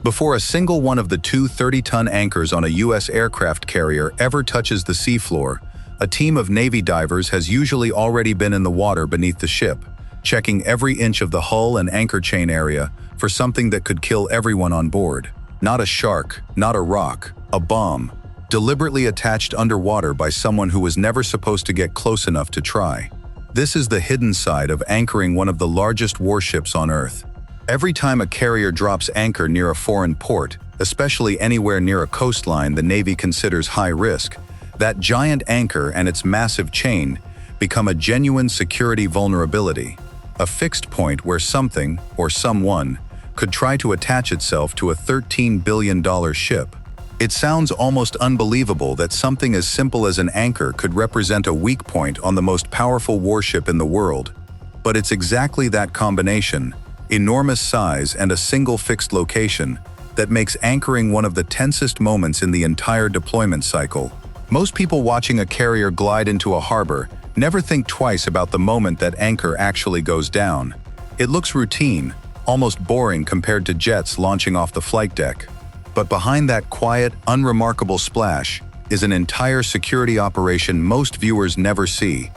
Before a single one of the two 30-ton anchors on a U.S. aircraft carrier ever touches the seafloor, a team of Navy divers has usually already been in the water beneath the ship, checking every inch of the hull and anchor chain area for something that could kill everyone on board. Not a shark, not a rock, a bomb, deliberately attached underwater by someone who was never supposed to get close enough to try. This is the hidden side of anchoring one of the largest warships on Earth. Every time a carrier drops anchor near a foreign port, especially anywhere near a coastline the Navy considers high risk, that giant anchor and its massive chain become a genuine security vulnerability, a fixed point where something, or someone, could try to attach itself to a $13 billion ship. It sounds almost unbelievable that something as simple as an anchor could represent a weak point on the most powerful warship in the world. But it's exactly that combination, enormous size and a single fixed location, that makes anchoring one of the tensest moments in the entire deployment cycle. Most people watching a carrier glide into a harbor never think twice about the moment that anchor actually goes down. It looks routine, almost boring compared to jets launching off the flight deck. But behind that quiet, unremarkable splash is an entire security operation most viewers never see.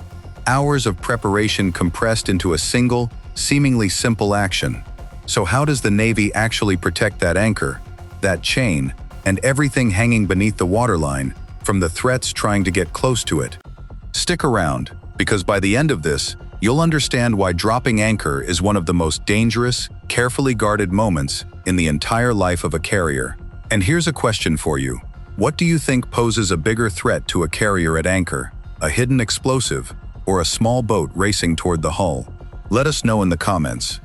Hours of preparation compressed into a single, seemingly simple action. So how does the Navy actually protect that anchor, that chain, and everything hanging beneath the waterline from the threats trying to get close to it? Stick around, because by the end of this, you'll understand why dropping anchor is one of the most dangerous, carefully guarded moments in the entire life of a carrier. And here's a question for you. What do you think poses a bigger threat to a carrier at anchor? A hidden explosive, or a small boat racing toward the hull? Let us know in the comments.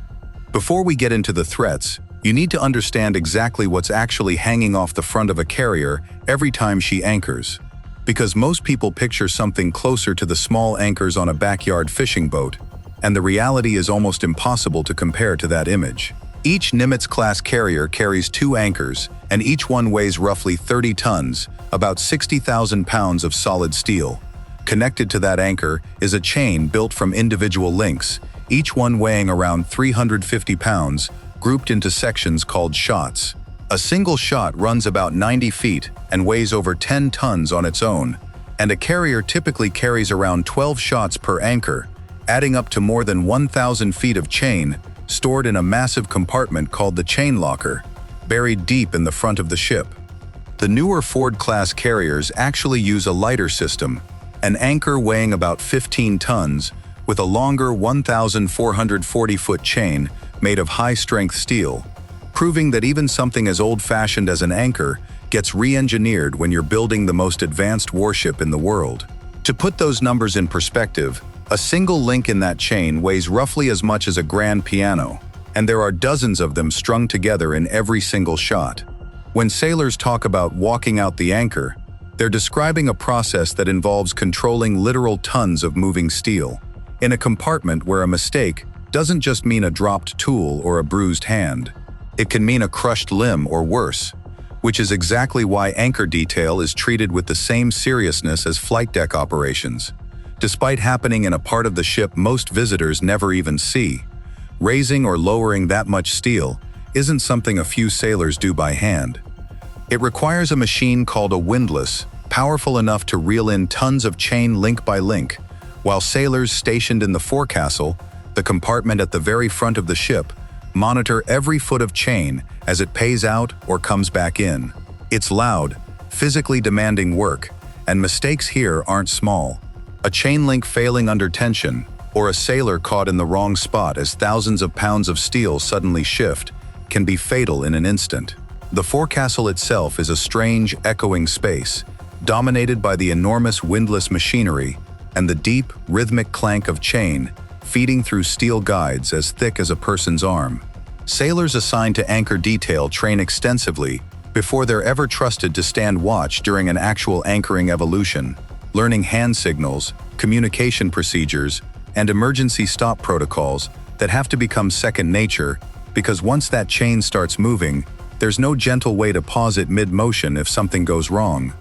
Before we get into the threats, you need to understand exactly what's actually hanging off the front of a carrier every time she anchors. Because most people picture something closer to the small anchors on a backyard fishing boat, and the reality is almost impossible to compare to that image. Each Nimitz-class carrier carries two anchors, and each one weighs roughly 30 tons, about 60,000 pounds of solid steel. Connected to that anchor is a chain built from individual links, each one weighing around 350 pounds, grouped into sections called shots. A single shot runs about 90 feet and weighs over 10 tons on its own, and a carrier typically carries around 12 shots per anchor, adding up to more than 1,000 feet of chain stored in a massive compartment called the chain locker, buried deep in the front of the ship. The newer Ford-class carriers actually use a lighter system, an anchor weighing about 15 tons, with a longer 1,440-foot chain made of high-strength steel, proving that even something as old-fashioned as an anchor gets re-engineered when you're building the most advanced warship in the world. To put those numbers in perspective, a single link in that chain weighs roughly as much as a grand piano, and there are dozens of them strung together in every single shot. When sailors talk about walking out the anchor, they're describing a process that involves controlling literal tons of moving steel in a compartment where a mistake doesn't just mean a dropped tool or a bruised hand. It can mean a crushed limb or worse, which is exactly why anchor detail is treated with the same seriousness as flight deck operations. Despite happening in a part of the ship most visitors never even see, raising or lowering that much steel isn't something a few sailors do by hand. It requires a machine called a windlass, powerful enough to reel in tons of chain link by link, while sailors stationed in the forecastle, the compartment at the very front of the ship, monitor every foot of chain as it pays out or comes back in. It's loud, physically demanding work, and mistakes here aren't small. A chain link failing under tension, or a sailor caught in the wrong spot as thousands of pounds of steel suddenly shift, can be fatal in an instant. The forecastle itself is a strange, echoing space, dominated by the enormous windlass machinery and the deep, rhythmic clank of chain feeding through steel guides as thick as a person's arm. Sailors assigned to anchor detail train extensively before they're ever trusted to stand watch during an actual anchoring evolution, learning hand signals, communication procedures, and emergency stop protocols that have to become second nature, because once that chain starts moving, there's no gentle way to pause it mid-motion if something goes wrong.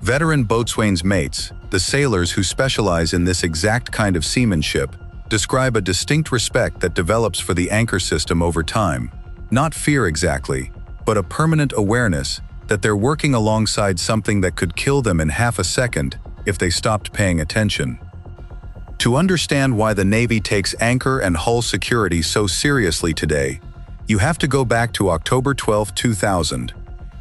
Veteran boatswain's mates, the sailors who specialize in this exact kind of seamanship, describe a distinct respect that develops for the anchor system over time. Not fear exactly, but a permanent awareness that they're working alongside something that could kill them in half a second if they stopped paying attention. To understand why the Navy takes anchor and hull security so seriously today, you have to go back to October 12, 2000.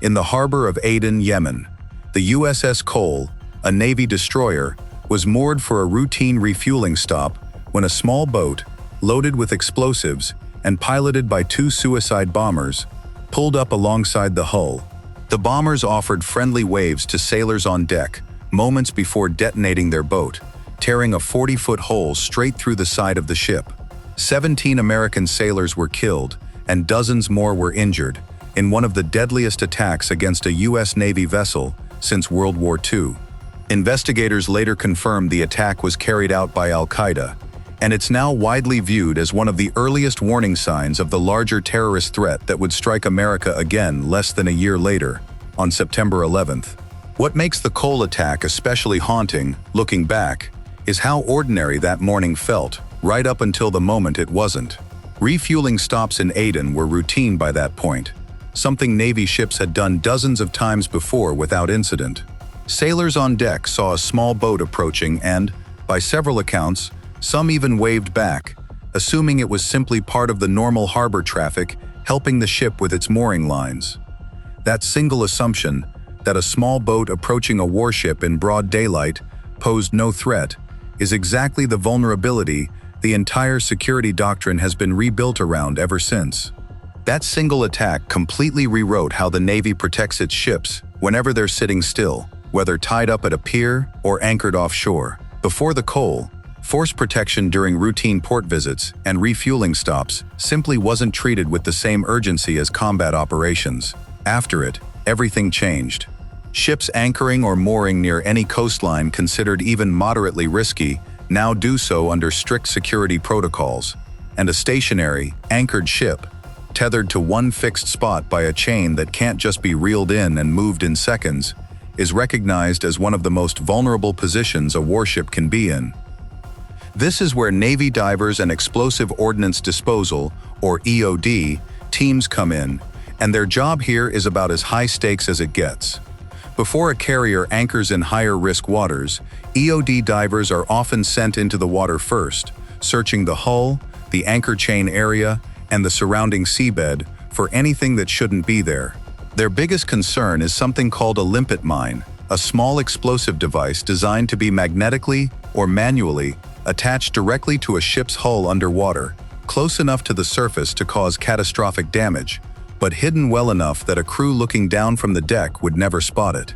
In the harbor of Aden, Yemen, the USS Cole, a Navy destroyer, was moored for a routine refueling stop when a small boat, loaded with explosives and piloted by two suicide bombers, pulled up alongside the hull. The bombers offered friendly waves to sailors on deck moments before detonating their boat, tearing a 40-foot hole straight through the side of the ship. 17 American sailors were killed and dozens more were injured in one of the deadliest attacks against a U.S. Navy vessel since World War II. Investigators later confirmed the attack was carried out by Al-Qaeda, and it's now widely viewed as one of the earliest warning signs of the larger terrorist threat that would strike America again less than a year later, on September 11th. What makes the Cole attack especially haunting, looking back, is how ordinary that morning felt, right up until the moment it wasn't. Refueling stops in Aden were routine by that point, something Navy ships had done dozens of times before without incident. Sailors on deck saw a small boat approaching and, by several accounts, some even waved back, assuming it was simply part of the normal harbor traffic helping the ship with its mooring lines. That single assumption, that a small boat approaching a warship in broad daylight posed no threat, is exactly the vulnerability the entire security doctrine has been rebuilt around ever since. That single attack completely rewrote how the Navy protects its ships whenever they're sitting still, whether tied up at a pier or anchored offshore. Before the Cole, force protection during routine port visits and refueling stops simply wasn't treated with the same urgency as combat operations. After it, everything changed. Ships anchoring or mooring near any coastline considered even moderately risky now do so under strict security protocols, and a stationary, anchored ship, tethered to one fixed spot by a chain that can't just be reeled in and moved in seconds, is recognized as one of the most vulnerable positions a warship can be in. This is where Navy divers and explosive ordnance disposal, or EOD, teams come in, and their job here is about as high stakes as it gets. Before a carrier anchors in higher-risk waters, EOD divers are often sent into the water first, searching the hull, the anchor chain area, and the surrounding seabed for anything that shouldn't be there. Their biggest concern is something called a limpet mine, a small explosive device designed to be magnetically or manually attached directly to a ship's hull underwater, close enough to the surface to cause catastrophic damage, but hidden well enough that a crew looking down from the deck would never spot it.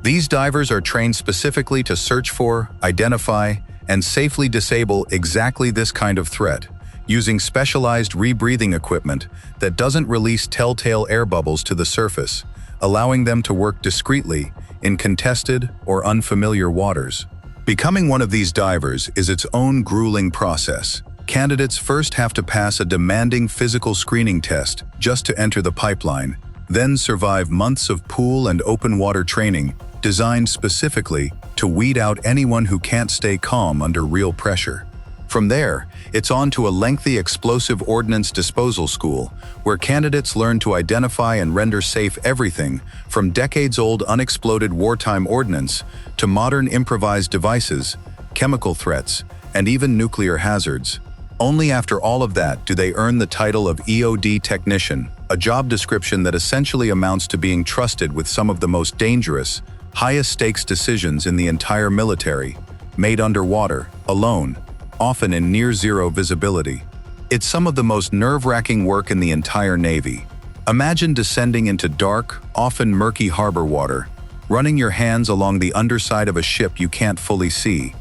These divers are trained specifically to search for, identify, and safely disable exactly this kind of threat, using specialized rebreathing equipment that doesn't release telltale air bubbles to the surface, allowing them to work discreetly in contested or unfamiliar waters. Becoming one of these divers is its own grueling process. Candidates first have to pass a demanding physical screening test just to enter the pipeline, then survive months of pool and open water training designed specifically to weed out anyone who can't stay calm under real pressure. From there, it's on to a lengthy explosive ordnance disposal school, where candidates learn to identify and render safe everything from decades-old unexploded wartime ordnance to modern improvised devices, chemical threats, and even nuclear hazards. Only after all of that do they earn the title of EOD technician, a job description that essentially amounts to being trusted with some of the most dangerous, highest-stakes decisions in the entire military, made underwater, alone, often in near-zero visibility. It's some of the most nerve-wracking work in the entire Navy. Imagine descending into dark, often murky harbor water, running your hands along the underside of a ship you can't fully see,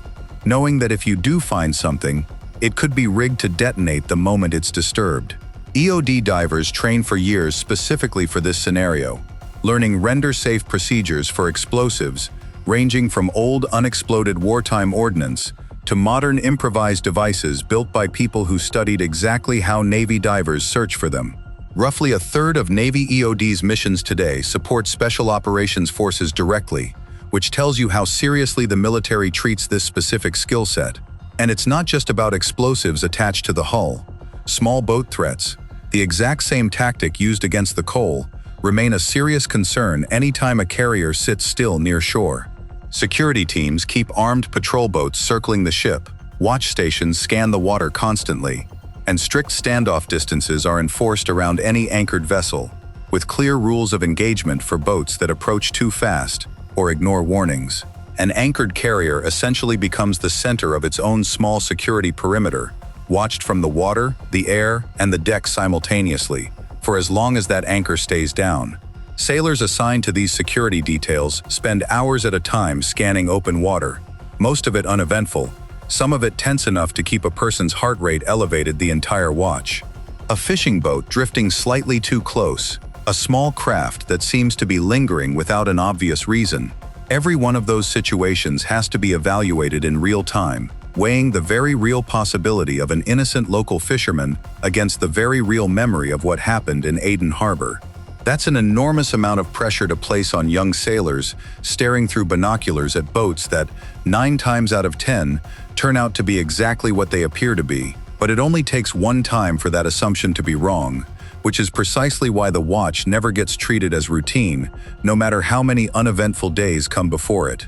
knowing that if you do find something, it could be rigged to detonate the moment it's disturbed. EOD divers train for years specifically for this scenario, learning render-safe procedures for explosives, ranging from old unexploded wartime ordnance to modern improvised devices built by people who studied exactly how Navy divers search for them. Roughly a third of Navy EOD's missions today support Special Operations Forces directly, which tells you how seriously the military treats this specific skill set. And it's not just about explosives attached to the hull. Small boat threats, the exact same tactic used against the Cole, remain a serious concern anytime a carrier sits still near shore. Security teams keep armed patrol boats circling the ship, watch stations scan the water constantly, and strict standoff distances are enforced around any anchored vessel, with clear rules of engagement for boats that approach too fast or ignore warnings. An anchored carrier essentially becomes the center of its own small security perimeter, watched from the water, the air, and the deck simultaneously, for as long as that anchor stays down. Sailors assigned to these security details spend hours at a time scanning open water, most of it uneventful, some of it tense enough to keep a person's heart rate elevated the entire watch. A fishing boat drifting slightly too close, a small craft that seems to be lingering without an obvious reason. Every one of those situations has to be evaluated in real time, weighing the very real possibility of an innocent local fisherman against the very real memory of what happened in Aden Harbor. That's an enormous amount of pressure to place on young sailors staring through binoculars at boats that, 9 times out of 10, turn out to be exactly what they appear to be. But it only takes one time for that assumption to be wrong, which is precisely why the watch never gets treated as routine, no matter how many uneventful days come before it.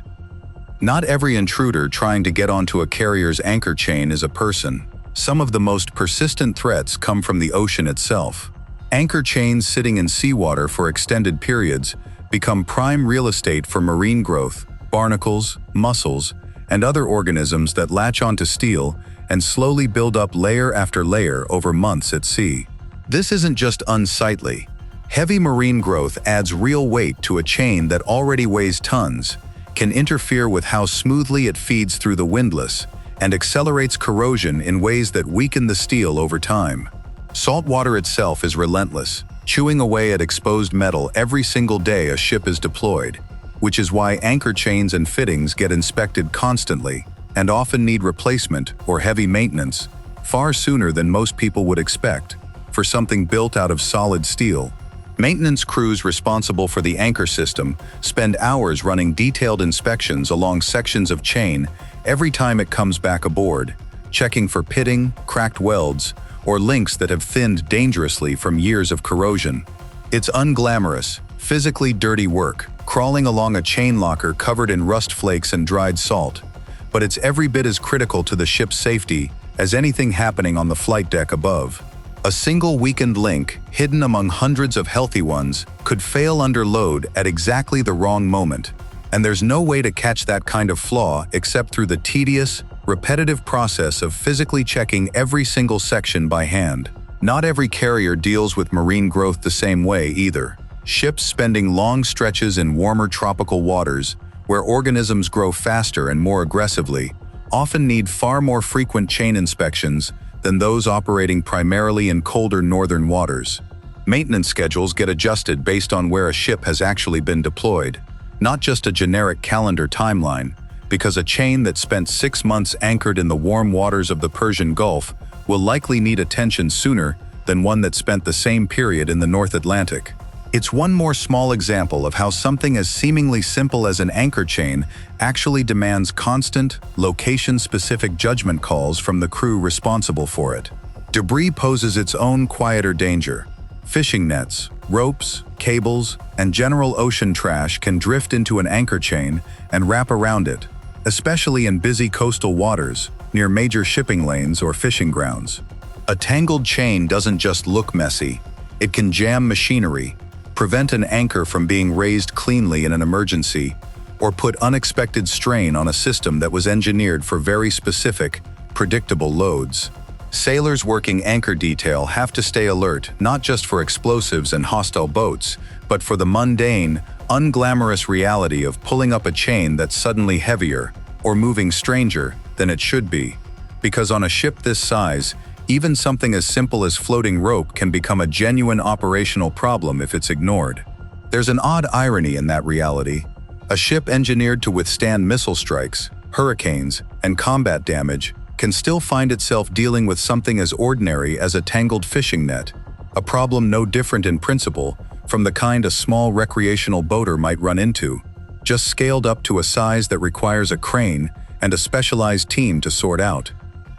Not every intruder trying to get onto a carrier's anchor chain is a person. Some of the most persistent threats come from the ocean itself. Anchor chains sitting in seawater for extended periods become prime real estate for marine growth, barnacles, mussels, and other organisms that latch onto steel and slowly build up layer after layer over months at sea. This isn't just unsightly. Heavy marine growth adds real weight to a chain that already weighs tons, can interfere with how smoothly it feeds through the windlass, and accelerates corrosion in ways that weaken the steel over time. Salt water itself is relentless, chewing away at exposed metal every single day a ship is deployed, which is why anchor chains and fittings get inspected constantly and often need replacement or heavy maintenance far sooner than most people would expect for something built out of solid steel. Maintenance crews responsible for the anchor system spend hours running detailed inspections along sections of chain every time it comes back aboard, checking for pitting, cracked welds, or links that have thinned dangerously from years of corrosion. It's unglamorous, physically dirty work, crawling along a chain locker covered in rust flakes and dried salt, but it's every bit as critical to the ship's safety as anything happening on the flight deck above. A single weakened link, hidden among hundreds of healthy ones, could fail under load at exactly the wrong moment, and there's no way to catch that kind of flaw except through the tedious, repetitive process of physically checking every single section by hand. Not every carrier deals with marine growth the same way either. Ships spending long stretches in warmer tropical waters, where organisms grow faster and more aggressively, often need far more frequent chain inspections than those operating primarily in colder northern waters. Maintenance schedules get adjusted based on where a ship has actually been deployed, not just a generic calendar timeline, because a chain that spent 6 months anchored in the warm waters of the Persian Gulf will likely need attention sooner than one that spent the same period in the North Atlantic. It's one more small example of how something as seemingly simple as an anchor chain actually demands constant, location-specific judgment calls from the crew responsible for it. Debris poses its own quieter danger. Fishing nets, ropes, cables, and general ocean trash can drift into an anchor chain and wrap around it, especially in busy coastal waters, near major shipping lanes or fishing grounds. A tangled chain doesn't just look messy, it can jam machinery, prevent an anchor from being raised cleanly in an emergency, or put unexpected strain on a system that was engineered for very specific, predictable loads. Sailors working anchor detail have to stay alert not just for explosives and hostile boats, but for the mundane, unglamorous reality of pulling up a chain that's suddenly heavier or moving stranger than it should be. Because on a ship this size, even something as simple as floating rope can become a genuine operational problem if it's ignored. There's an odd irony in that reality. A ship engineered to withstand missile strikes, hurricanes, and combat damage can still find itself dealing with something as ordinary as a tangled fishing net, a problem no different in principle from the kind a small recreational boater might run into, just scaled up to a size that requires a crane and a specialized team to sort out.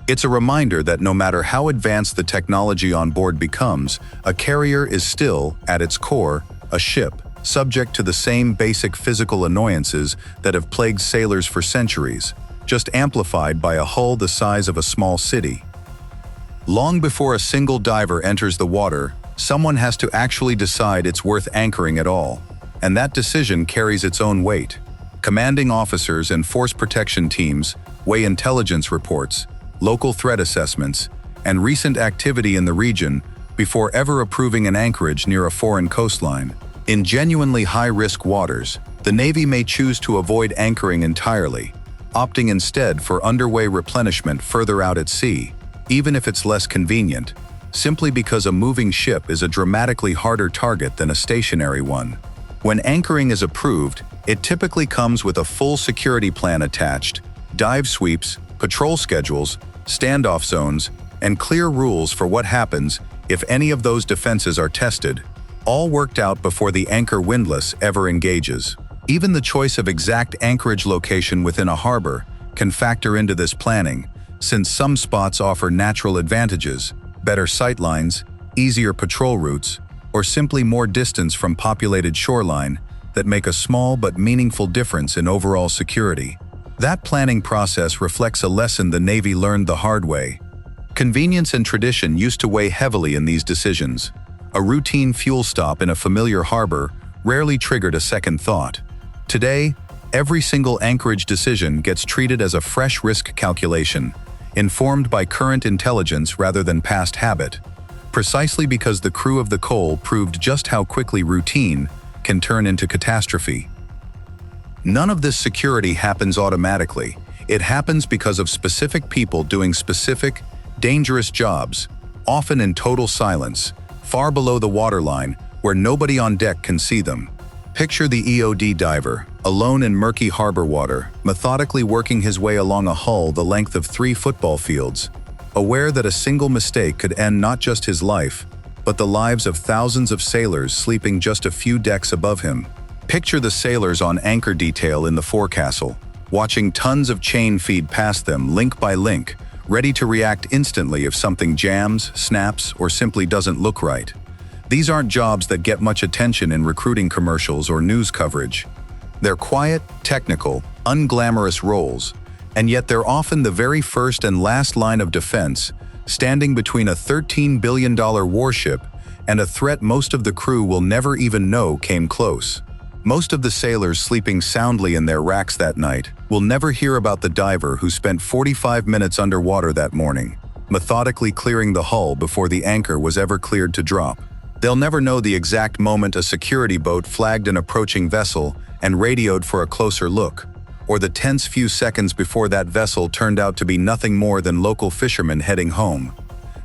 It's a reminder that no matter how advanced the technology on board becomes, a carrier is still, at its core, a ship, subject to the same basic physical annoyances that have plagued sailors for centuries, just amplified by a hull the size of a small city. Long before a single diver enters the water, someone has to actually decide it's worth anchoring at all, and that decision carries its own weight. Commanding officers and force protection teams weigh intelligence reports, local threat assessments, and recent activity in the region before ever approving an anchorage near a foreign coastline. In genuinely high-risk waters, the Navy may choose to avoid anchoring entirely, opting instead for underway replenishment further out at sea, even if it's less convenient, simply because a moving ship is a dramatically harder target than a stationary one. When anchoring is approved, it typically comes with a full security plan attached, dive sweeps, patrol schedules, standoff zones, and clear rules for what happens if any of those defenses are tested, all worked out before the anchor windlass ever engages. Even the choice of exact anchorage location within a harbor can factor into this planning, since some spots offer natural advantages, better sightlines, easier patrol routes, or simply more distance from populated shoreline that make a small but meaningful difference in overall security. That planning process reflects a lesson the Navy learned the hard way. Convenience and tradition used to weigh heavily in these decisions. A routine fuel stop in a familiar harbor rarely triggered a second thought. Today, every single anchorage decision gets treated as a fresh risk calculation, informed by current intelligence rather than past habit, precisely because the crew of the Cole proved just how quickly routine can turn into catastrophe. None of this security happens automatically. It happens because of specific people doing specific, dangerous jobs, often in total silence, far below the waterline, where nobody on deck can see them. Picture the EOD diver, alone in murky harbor water, methodically working his way along a hull the length of 3 football fields, aware that a single mistake could end not just his life, but the lives of thousands of sailors sleeping just a few decks above him. Picture the sailors on anchor detail in the forecastle, watching tons of chain feed past them link by link, ready to react instantly if something jams, snaps, or simply doesn't look right. These aren't jobs that get much attention in recruiting commercials or news coverage. They're quiet, technical, unglamorous roles, and yet they're often the very first and last line of defense, standing between a $13 billion warship and a threat most of the crew will never even know came close. Most of the sailors sleeping soundly in their racks that night will never hear about the diver who spent 45 minutes underwater that morning, methodically clearing the hull before the anchor was ever cleared to drop. They'll never know the exact moment a security boat flagged an approaching vessel and radioed for a closer look, or the tense few seconds before that vessel turned out to be nothing more than local fishermen heading home.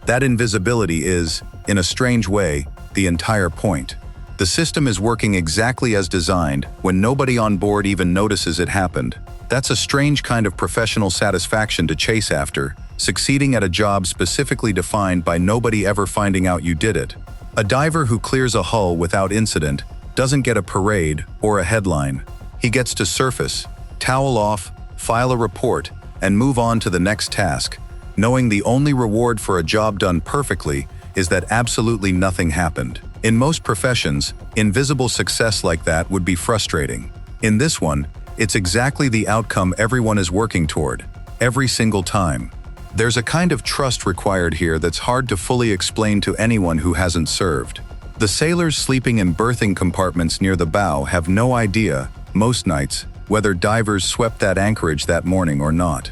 That invisibility is, in a strange way, the entire point. The system is working exactly as designed when nobody on board even notices it happened. That's a strange kind of professional satisfaction to chase after, succeeding at a job specifically defined by nobody ever finding out you did it. A diver who clears a hull without incident doesn't get a parade or a headline. He gets to surface, towel off, file a report, and move on to the next task, knowing the only reward for a job done perfectly is that absolutely nothing happened. In most professions, invisible success like that would be frustrating. In this one, it's exactly the outcome everyone is working toward, every single time. There's a kind of trust required here that's hard to fully explain to anyone who hasn't served. The sailors sleeping in berthing compartments near the bow have no idea, most nights, whether divers swept that anchorage that morning or not.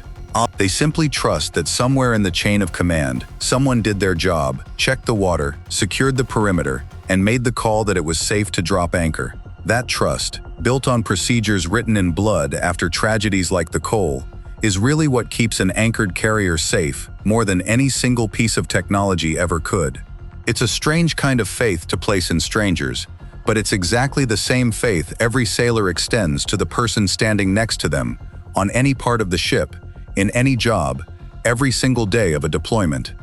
They simply trust that somewhere in the chain of command, someone did their job, checked the water, secured the perimeter, and made the call that it was safe to drop anchor. That trust, built on procedures written in blood after tragedies like the Cole, is really what keeps an anchored carrier safe more than any single piece of technology ever could. It's a strange kind of faith to place in strangers, but it's exactly the same faith every sailor extends to the person standing next to them, on any part of the ship, in any job, every single day of a deployment.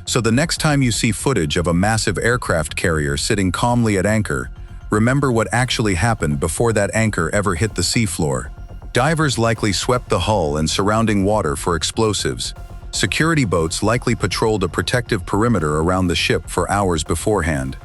So the next time you see footage of a massive aircraft carrier sitting calmly at anchor, remember what actually happened before that anchor ever hit the seafloor. Divers likely swept the hull and surrounding water for explosives. Security boats likely patrolled a protective perimeter around the ship for hours beforehand.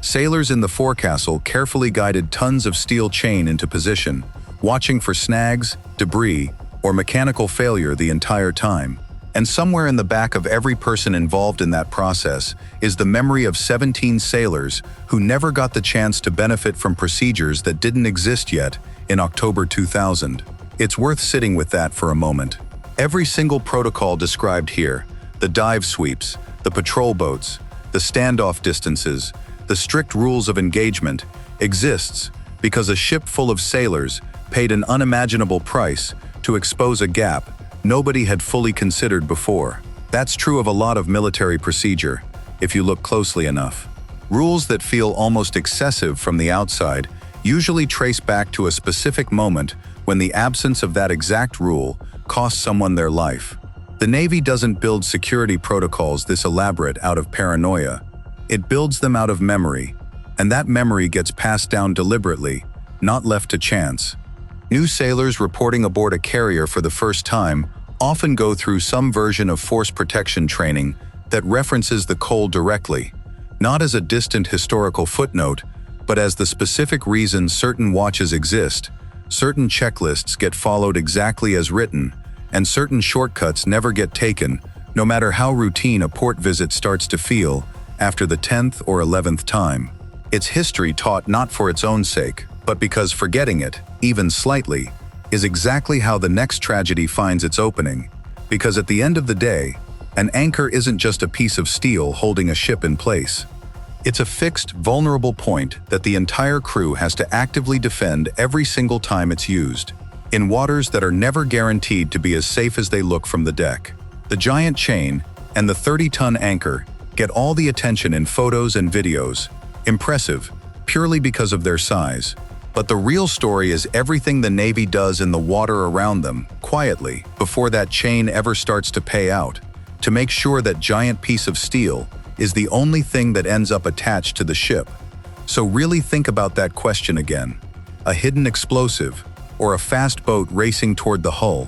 Sailors in the forecastle carefully guided tons of steel chain into position, watching for snags, debris, or mechanical failure the entire time. And somewhere in the back of every person involved in that process is the memory of 17 sailors who never got the chance to benefit from procedures that didn't exist yet in October 2000. It's worth sitting with that for a moment. Every single protocol described here, the dive sweeps, the patrol boats, the standoff distances, the strict rules of engagement, exists because a ship full of sailors paid an unimaginable price to expose a gap nobody had fully considered before. That's true of a lot of military procedure, if you look closely enough. Rules that feel almost excessive from the outside usually trace back to a specific moment when the absence of that exact rule cost someone their life. The Navy doesn't build security protocols this elaborate out of paranoia. It builds them out of memory, and that memory gets passed down deliberately, not left to chance. New sailors reporting aboard a carrier for the first time often go through some version of force protection training that references the Cole directly, not as a distant historical footnote, but as the specific reason certain watches exist, certain checklists get followed exactly as written, and certain shortcuts never get taken, no matter how routine a port visit starts to feel after the 10th or 11th time. It's history taught not for its own sake, but because forgetting it, even slightly, is exactly how the next tragedy finds its opening. Because at the end of the day, an anchor isn't just a piece of steel holding a ship in place. It's a fixed, vulnerable point that the entire crew has to actively defend every single time it's used, in waters that are never guaranteed to be as safe as they look from the deck. The giant chain and the 30-ton anchor get all the attention in photos and videos, impressive, purely because of their size. But the real story is everything the Navy does in the water around them, quietly, before that chain ever starts to pay out, to make sure that giant piece of steel is the only thing that ends up attached to the ship. So really think about that question again. A hidden explosive, or a fast boat racing toward the hull?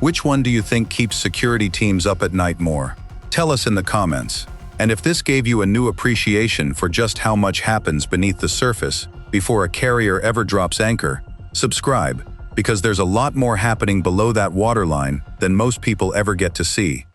Which one do you think keeps security teams up at night more? Tell us in the comments. And if this gave you a new appreciation for just how much happens beneath the surface before a carrier ever drops anchor, subscribe, because there's a lot more happening below that waterline than most people ever get to see.